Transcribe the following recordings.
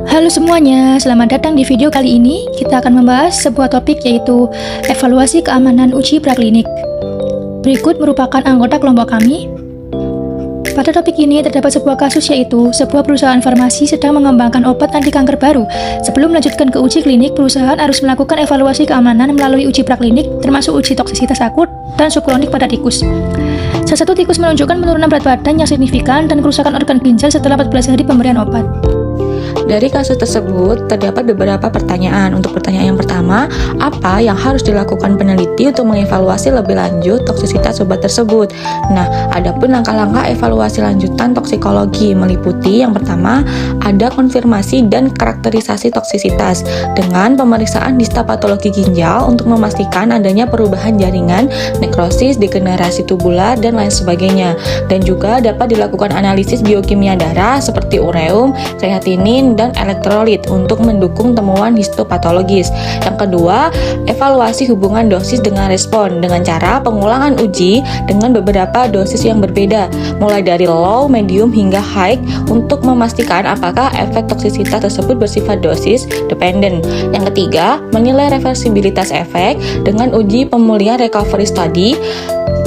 Halo semuanya, selamat datang di video kali ini. Kita akan membahas sebuah topik yaitu evaluasi keamanan uji praklinik. Berikut merupakan anggota kelompok kami. Pada topik ini terdapat sebuah kasus yaitu sebuah perusahaan farmasi sedang mengembangkan obat anti kanker baru. Sebelum melanjutkan ke uji klinik, perusahaan harus melakukan evaluasi keamanan melalui uji praklinik termasuk uji toksisitas akut dan subkronik pada tikus. Salah satu tikus menunjukkan penurunan berat badan yang signifikan dan kerusakan organ ginjal setelah 14 hari pemberian obat. Dari kasus tersebut, terdapat beberapa pertanyaan. Untuk pertanyaan yang pertama, apa yang harus dilakukan peneliti untuk mengevaluasi lebih lanjut toksisitas obat tersebut? Nah, adapun langkah-langkah evaluasi lanjutan toksikologi meliputi yang pertama, ada konfirmasi dan karakterisasi toksisitas dengan pemeriksaan histopatologi ginjal untuk memastikan adanya perubahan jaringan, nekrosis, degenerasi tubular, dan lain sebagainya. Dan juga dapat dilakukan analisis biokimia darah seperti ureum, kreatinin, dan elektrolit untuk mendukung temuan histopatologis. Yang kedua, evaluasi hubungan dosis dengan respon dengan cara pengulangan uji dengan beberapa dosis yang berbeda, mulai dari low, medium, hingga high untuk memastikan apakah efek toksisitas tersebut bersifat dosis dependent. Yang ketiga, menilai reversibilitas efek dengan uji pemulihan recovery study,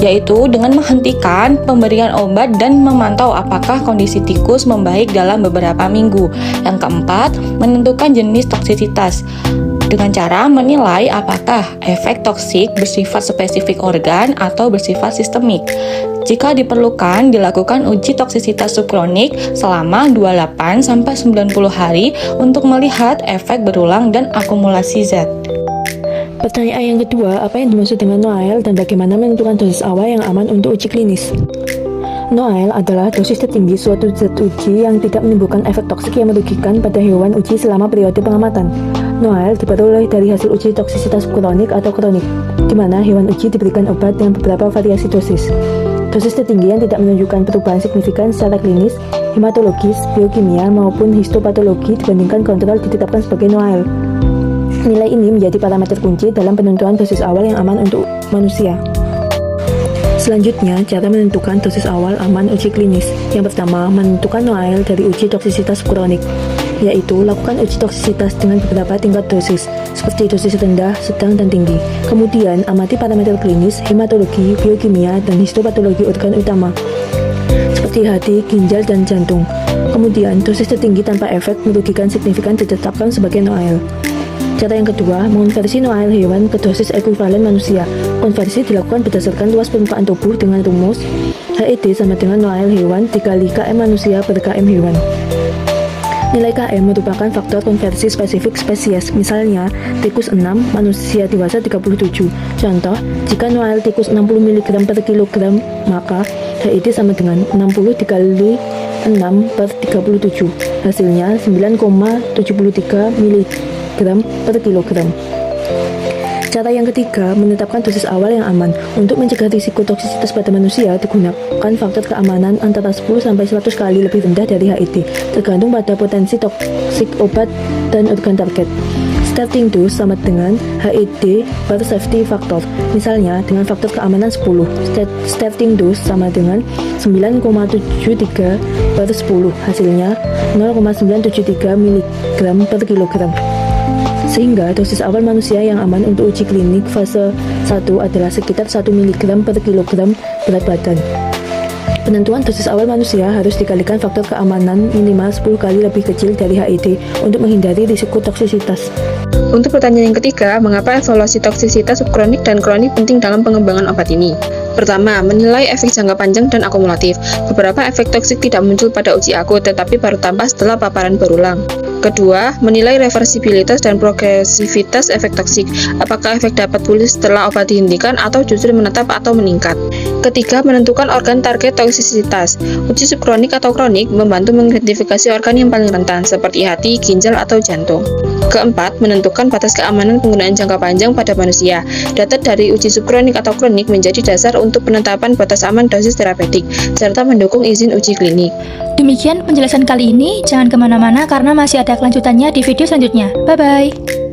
yaitu dengan menghentikan pemberian obat dan memantau apakah kondisi tikus membaik dalam beberapa minggu. Yang keempat, menentukan jenis toksisitas dengan cara menilai apakah efek toksik bersifat spesifik organ atau bersifat sistemik. Jika diperlukan, dilakukan uji toksisitas subkronik selama 28-90 hari untuk melihat efek berulang dan akumulasi zat. Pertanyaan yang kedua, apa yang dimaksud dengan NOAEL dan bagaimana menentukan dosis awal yang aman untuk uji klinis? NOAEL adalah dosis tertinggi suatu zat uji yang tidak menimbulkan efek toksik yang merugikan pada hewan uji selama periode pengamatan. NOAEL diperoleh dari hasil uji toksisitas kronik atau kronik, di mana hewan uji diberikan obat dengan beberapa variasi dosis. Dosis tertinggi yang tidak menunjukkan perubahan signifikan secara klinis, hematologis, biokimia, maupun histopatologi dibandingkan kontrol ditetapkan sebagai NOAEL. Nilai ini menjadi parameter kunci dalam penentuan dosis awal yang aman untuk manusia. Selanjutnya, cara menentukan dosis awal aman uji klinis. Yang pertama, menentukan NOAEL dari uji toksisitas kronik, yaitu lakukan uji toksisitas dengan beberapa tingkat dosis, seperti dosis rendah, sedang, dan tinggi. Kemudian, amati parameter klinis, hematologi, biokimia, dan histopatologi organ utama, seperti hati, ginjal, dan jantung. Kemudian, dosis tertinggi tanpa efek merugikan signifikan ditetapkan sebagai NOAEL. Cara yang kedua, mengonversi NOAEL hewan ke dosis ekuivalen manusia. Konversi dilakukan berdasarkan luas permukaan tubuh dengan rumus HED sama dengan NOAEL hewan dikali KM manusia per KM hewan. Nilai KM merupakan faktor konversi spesifik spesies, misalnya tikus 6, manusia dewasa 37. Contoh, jika NOAEL tikus 60 mg per kilogram, maka HED sama dengan 60 dikali 6 per 37, hasilnya 9,73 mg per kilogram. Cara yang ketiga, menetapkan dosis awal yang aman. Untuk mencegah risiko toksisitas pada manusia, digunakan faktor keamanan antara 10-100 kali lebih rendah dari HED, tergantung pada potensi toksik obat dan organ target. Starting dose sama dengan HED per safety factor. Misalnya, dengan faktor keamanan 10, starting dose sama dengan 9,73 per 10, hasilnya 0,973 mg per kilogram. Sehingga dosis awal manusia yang aman untuk uji klinik fase 1 adalah sekitar 1 mg per kilogram berat badan. Penentuan dosis awal manusia harus dikalikan faktor keamanan minimal 10 kali lebih kecil dari HED untuk menghindari risiko toksisitas. Untuk pertanyaan yang ketiga, mengapa evaluasi toksisitas subkronik dan kronik penting dalam pengembangan obat ini? Pertama, menilai efek jangka panjang dan akumulatif. Beberapa efek toksik tidak muncul pada uji akut, tetapi baru tampak setelah paparan berulang. Kedua, menilai reversibilitas dan progresivitas efek toksik. Apakah efek dapat pulih setelah obat dihentikan atau justru menetap atau meningkat? Ketiga, menentukan organ target toksisitas. Uji subkronik atau kronik membantu mengidentifikasi organ yang paling rentan, seperti hati, ginjal, atau jantung. Keempat, menentukan batas keamanan penggunaan jangka panjang pada manusia. Data dari uji subkronik atau kronik menjadi dasar untuk penetapan batas aman dosis terapeutik, serta mendukung izin uji klinik. Demikian penjelasan kali ini, jangan kemana-mana karena masih ada kelanjutannya di video selanjutnya. Bye-bye!